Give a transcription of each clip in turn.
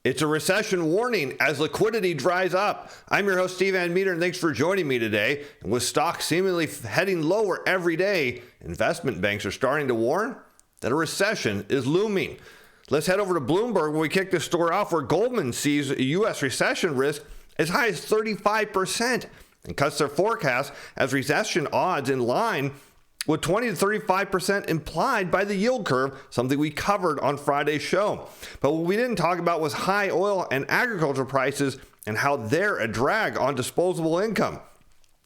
It's a recession warning as liquidity dries up. I'm your host, Steven Van Metre, and thanks for joining me today. And with stocks seemingly heading lower every day, investment banks are starting to warn that a recession is looming. Let's head over to Bloomberg where we kick this story off, where Goldman sees a U.S. recession risk as high as 35% and cuts their forecast as recession odds in line with 20 to 35% implied by the yield curve, something we covered on Friday's show. But what we didn't talk about was high oil and agriculture prices and how they're a drag on disposable income.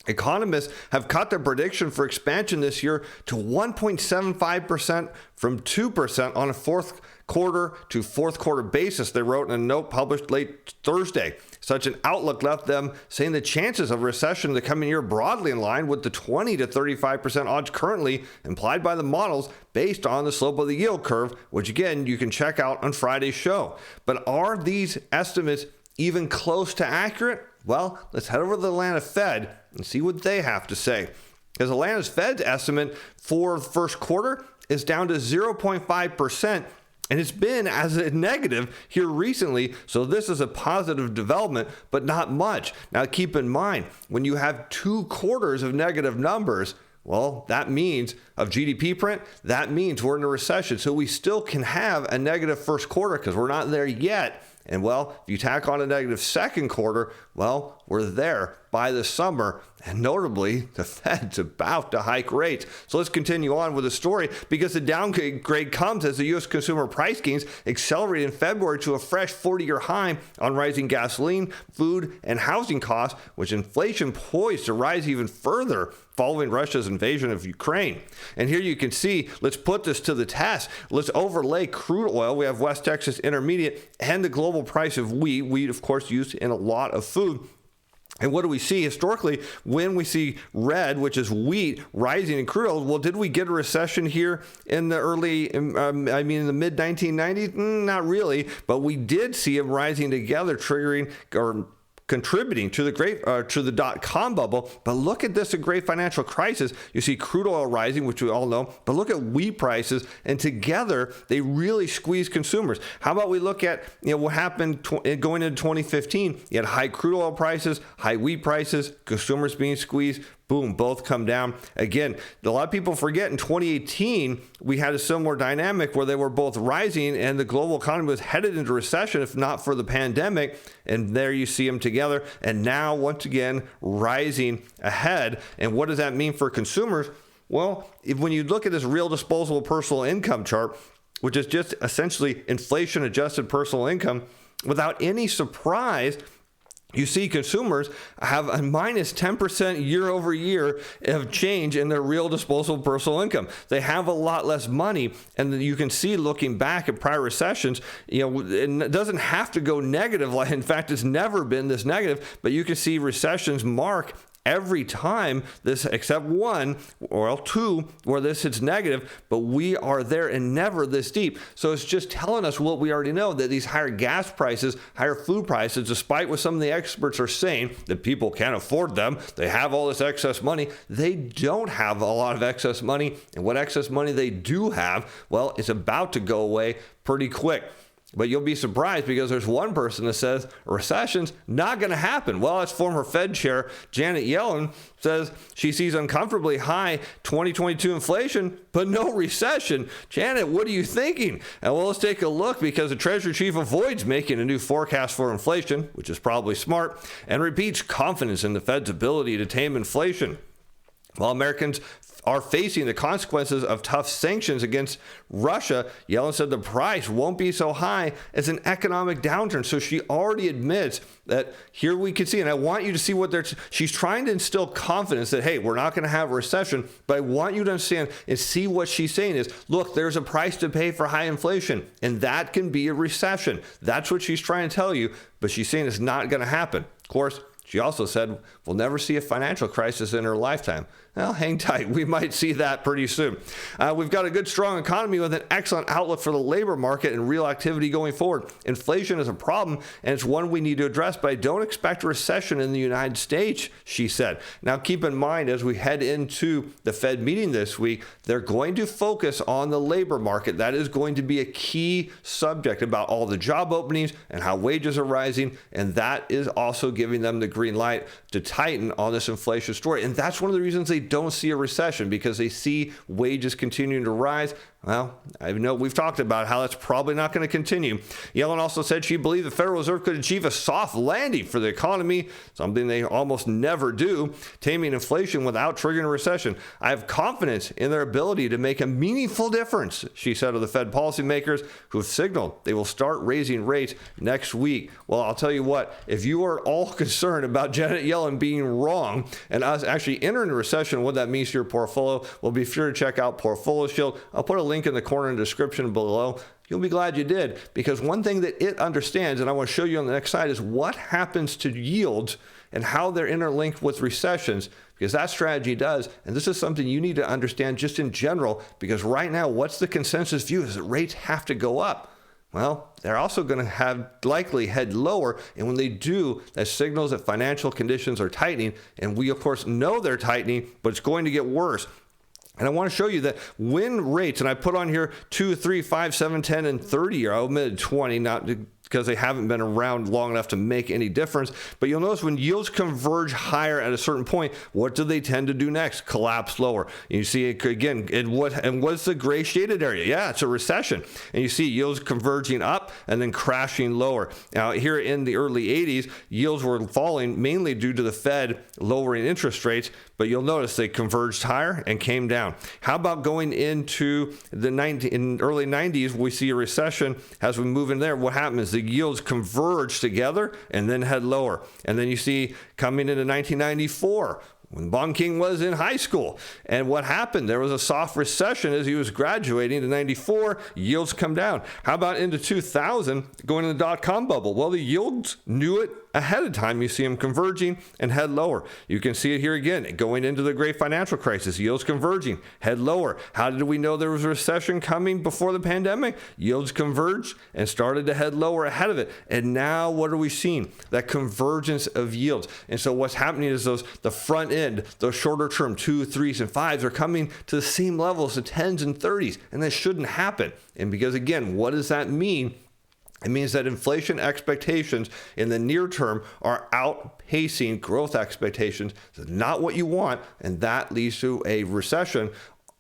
Economists have cut their prediction for expansion this year to 1.75% from 2% on a fourth quarter to fourth quarter basis, they wrote in a note published late Thursday. Such an outlook left them saying the chances of recession in the coming year broadly in line with the 20 to 35% odds currently implied by the models based on the slope of the yield curve, which again, you can check out on Friday's show. But are these estimates even close to accurate? Well, let's head over to the Atlanta Fed and see what they have to say. Because Atlanta's Fed's estimate for the first quarter is down to 0.5%. And it's been as a negative here recently, so this is a positive development, but not much. Now keep in mind, when you have 2 quarters of negative numbers, well, that means of GDP print, that means we're in a recession. So we still can have a negative first quarter because we're not there yet. And well, if you tack on a negative second quarter, well, we're there by the summer. And notably, the Fed's about to hike rates. So let's continue on with the story, because the downgrade comes as the U.S. consumer price gains accelerate in February to a fresh 40-year high on rising gasoline, food, and housing costs, with inflation poised to rise even further following Russia's invasion of Ukraine. And here you can see, let's put this to the test. Let's overlay crude oil. We have West Texas Intermediate and the global price of wheat. Wheat, of course, used in a lot of food. And what do we see historically when we see red, which is wheat, rising in crude oil? Well, did we get a recession here in the in the mid 1990s? Not really, but we did see them rising together, triggering or contributing to the dot-com bubble. But look at this, a great financial crisis. You see crude oil rising, which we all know, but look at wheat prices, and together they really squeeze consumers. How about we look at what happened going into 2015? You had high crude oil prices, high wheat prices, consumers being squeezed. Boom, both come down. Again, a lot of people forget in 2018, we had a similar dynamic where they were both rising and the global economy was headed into recession, if not for the pandemic. And there you see them together. And now, once again, rising ahead. And what does that mean for consumers? Well, when you look at this real disposable personal income chart, which is just essentially inflation adjusted personal income, without any surprise, you see consumers have a minus 10% year over year of change in their real disposable personal income. They have a lot less money, and you can see, looking back at prior recessions, it doesn't have to go negative. In fact, it's never been this negative, but you can see recessions mark every time this, except one or two, where this hits negative, but we are there and never this deep. So it's just telling us what we already know, that these higher gas prices, higher food prices, despite what some of the experts are saying, that people can't afford them, they have all this excess money, they don't have a lot of excess money. And what excess money they do have, well, it's about to go away pretty quick. But you'll be surprised, because there's one person that says a recession's not going to happen. Well, that's former Fed Chair Janet Yellen says she sees uncomfortably high 2022 inflation, but no recession. Janet, what are you thinking? And well, let's take a look, because the Treasury Chief avoids making a new forecast for inflation, which is probably smart, and repeats confidence in the Fed's ability to tame inflation. While Americans are facing the consequences of tough sanctions against Russia, Yellen said the price won't be so high as an economic downturn. So she already admits that here we can see, and I want you to see she's trying to instill confidence that, hey, we're not going to have a recession, but I want you to understand and see what she's saying is, look, there's a price to pay for high inflation, and that can be a recession. That's what she's trying to tell you, but she's saying it's not going to happen. Of course, she also said we'll never see a financial crisis in her lifetime. Well, hang tight. We might see that pretty soon. We've got a good, strong economy with an excellent outlook for the labor market and real activity going forward. Inflation is a problem, and it's one we need to address, but I don't expect a recession in the United States, she said. Now, keep in mind, as we head into the Fed meeting this week, they're going to focus on the labor market. That is going to be a key subject about all the job openings and how wages are rising, and that is also giving them the green light to tighten on this inflation story. And that's one of the reasons they don't see a recession, because they see wages continuing to rise. Well, I know we've talked about how that's probably not going to continue. Yellen also said she believed the Federal Reserve could achieve a soft landing for the economy, something they almost never do, taming inflation without triggering a recession. I have confidence in their ability to make a meaningful difference, she said of the Fed policymakers who have signaled they will start raising rates next week. Well, I'll tell you what, if you are all concerned about Janet Yellen being wrong and us actually entering a recession, what that means to your portfolio, well, be sure to check out Portfolio Shield. I'll put a link in the corner in the description below. You'll be glad you did, because one thing that it understands, and I want to show you on the next slide, is what happens to yields and how they're interlinked with recessions, because that strategy does. And this is something you need to understand just in general, because right now, what's the consensus view is that rates have to go up. Well, they're also going to have likely head lower. And when they do, that signals that financial conditions are tightening. And we, of course, know they're tightening, but it's going to get worse. And I want to show you that when rates, and I put on here 2, 3, 5, 7, 10, and 30, I omitted 20, not because they haven't been around long enough to make any difference. But you'll notice when yields converge higher at a certain point, what do they tend to do next? Collapse lower. And you see it again, what's the gray shaded area? Yeah, it's a recession. And you see yields converging up and then crashing lower. Now, here in the early 80s, yields were falling mainly due to the Fed lowering interest rates, but you'll notice they converged higher and came down. How about going into the early 90s, we see a recession. As we move in there, what happens? The yields converge together and then head lower. And then you see coming into 1994, when Bond King was in high school. And what happened? There was a soft recession as he was graduating to 94, yields come down. How about into 2000, going into the dot-com bubble? Well, the yields knew it ahead of time. You see them converging and head lower. You can see it here again, going into the great financial crisis, yields converging, head lower. How did we know there was a recession coming before the pandemic? Yields converged and started to head lower ahead of it. And now what are we seeing? That convergence of yields. And so what's happening is the front end, those shorter term 2s, 3s, and 5s are coming to the same levels as 10s and 30s. And that shouldn't happen. And because again, what does that mean? It means that inflation expectations in the near term are outpacing growth expectations. It's not what you want, and that leads to a recession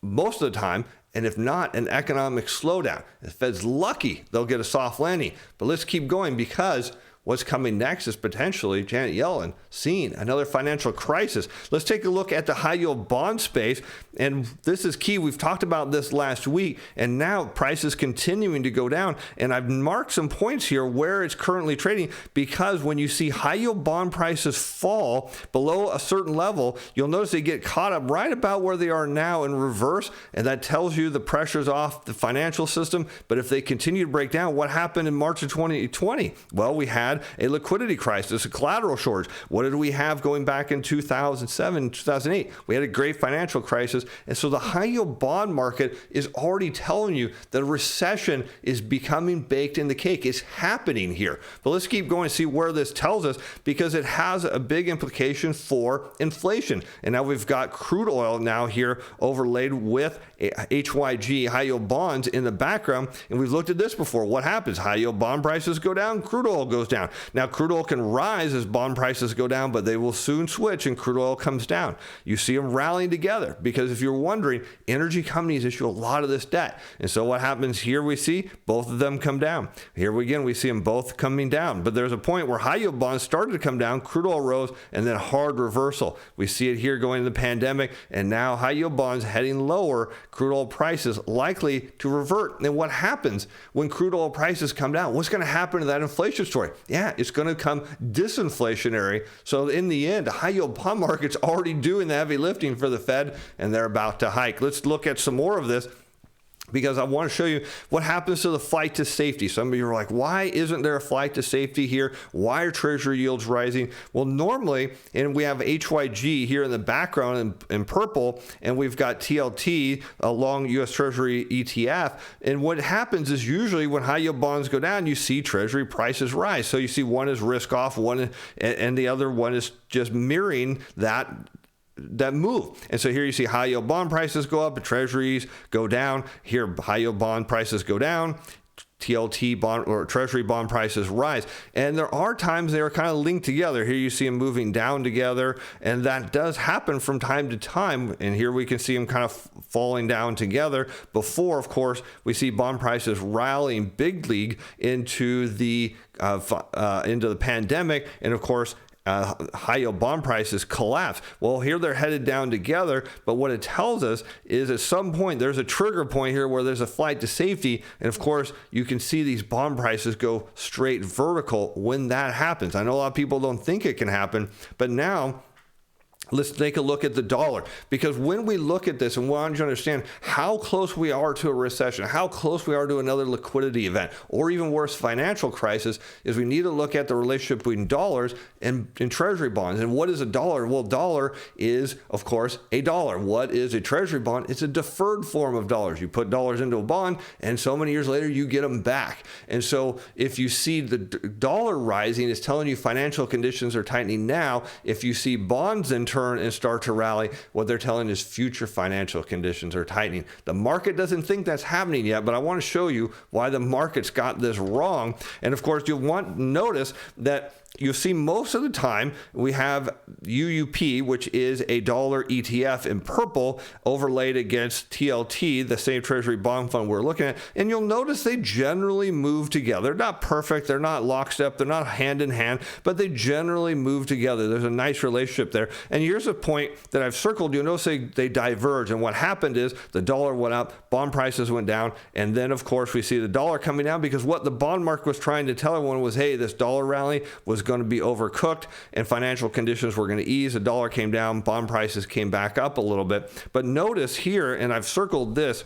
most of the time, and if not, an economic slowdown. If the Fed's lucky, they'll get a soft landing. But let's keep going, because what's coming next is potentially Janet Yellen seeing another financial crisis. Let's take a look at the high yield bond space. And this is key. We've talked about this last week, and now prices continuing to go down. And I've marked some points here where it's currently trading, because when you see high yield bond prices fall below a certain level, you'll notice they get caught up right about where they are now in reverse. And that tells you the pressure's off the financial system. But if they continue to break down, what happened in March of 2020? Well, we had a liquidity crisis, a collateral shortage. What did we have going back in 2007, 2008? We had a great financial crisis. And so the high yield bond market is already telling you that a recession is becoming baked in the cake. It's happening here. But let's keep going and see where this tells us, because it has a big implication for inflation. And now we've got crude oil now here overlaid with HYG, high yield bonds, in the background. And we've looked at this before. What happens? High yield bond prices go down, crude oil goes down. Now, crude oil can rise as bond prices go down, but they will soon switch and crude oil comes down. You see them rallying together, because if you're wondering, energy companies issue a lot of this debt. And so what happens here, we see both of them come down. Here again, we see them both coming down. But there's a point where high yield bonds started to come down, crude oil rose, and then hard reversal. We see it here going into the pandemic, and now high yield bonds heading lower, crude oil prices likely to revert. And what happens when crude oil prices come down? What's going to happen to that inflation story? Yeah, it's going to come disinflationary. So in the end, the high yield bond market's already doing the heavy lifting for the Fed, and they're about to hike. Let's look at some more of this. because I want to show you what happens to the flight to safety. Some of you are like, why isn't there a flight to safety here? Why are treasury yields rising? Well, normally, and we have HYG here in the background in purple, and we've got TLT, a long U.S. Treasury ETF. And what happens is usually when high yield bonds go down, you see treasury prices rise. So you see one is risk off, and the other one is just mirroring that move. And so here you see high yield bond prices go up, treasuries go down. Here, high yield bond prices go down, TLT bond or treasury bond prices rise. And there are times they are kind of linked together. Here you see them moving down together, and that does happen from time to time. And here we can see them kind of falling down together before, of course, we see bond prices rallying big league into the pandemic. And of course, high yield bond prices collapse. Well, here they're headed down together, but what it tells us is at some point there's a trigger point here where there's a flight to safety, and of course you can see these bond prices go straight vertical when that happens. I know a lot of people don't think it can happen, but now let's take a look at the dollar, because when we look at this and we want to understand how close we are to a recession, how close we are to another liquidity event, or even worse, financial crisis, is we need to look at the relationship between dollars and treasury bonds. And what is a dollar? Well, dollar is, of course, a dollar. What is a treasury bond? It's a deferred form of dollars. You put dollars into a bond, and so many years later, you get them back. And so if you see the dollar rising, it's telling you financial conditions are tightening now. If you see bonds in turn and start to rally, what they're telling is future financial conditions are tightening. The market doesn't think that's happening yet, but I want to show you why the market's got this wrong. And of course, you'll want to notice that you'll see most of the time we have UUP, which is a dollar ETF in purple, overlaid against TLT, the same treasury bond fund we're looking at. And you'll notice they generally move together. They're not perfect. They're not lockstep. They're not hand in hand, but they generally move together. There's a nice relationship there. And here's a point that I've circled. You'll notice they diverge. And what happened is the dollar went up, bond prices went down. And then, of course, we see the dollar coming down, because what the bond market was trying to tell everyone was, hey, this dollar rally was going to be overcooked and financial conditions were going to ease. The dollar came down, bond prices came back up a little bit. But notice here, and I've circled this,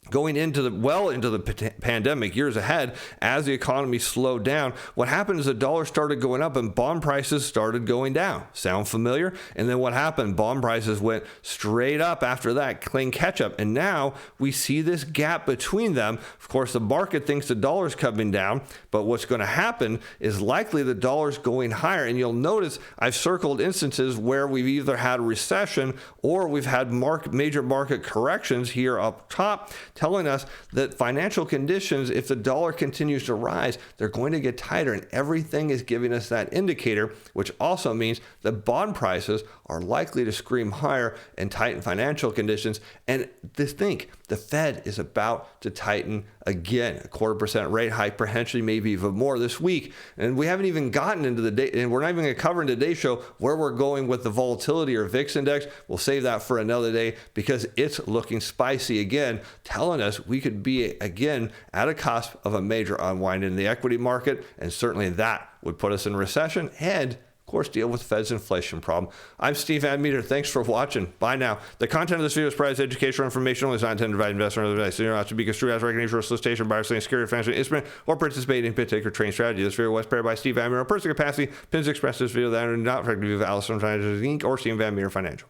going into the pandemic, years ahead, as the economy slowed down, what happened is the dollar started going up and bond prices started going down. Sound familiar? And then what happened? Bond prices went straight up after that, playing catch up. And now we see this gap between them. Of course, the market thinks the dollar's coming down, but what's going to happen is likely the dollar's going higher. And you'll notice I've circled instances where we've either had a recession or we've had major market corrections here up top, telling us that financial conditions, if the dollar continues to rise, they're going to get tighter, and everything is giving us that indicator, which also means that bond prices are likely to scream higher and tighten financial conditions. And think, the Fed is about to tighten again, a 0.25% rate hike, potentially maybe even more this week. And we haven't even gotten into the day, and we're not even going to cover in today's show where we're going with the volatility or VIX index. We'll save that for another day, because it's looking spicy again, telling us we could be again at a cusp of a major unwind in the equity market, and certainly that would put us in recession and, of course, deal with Fed's inflation problem. I'm Steve Van Metre. Thanks for watching. Bye now. The content of this video is provided as educational information only. Is not intended to provide investment or other advice. So you're not to be construed as recognition or solicitation by selling security, financial instrument, or participate in particular trading strategy. This video was prepared by Steve Van Metre. Personal capacity. Opinions expressed in this video that are not reflective of Allison Financial Inc. or Steven Van Metre Financial.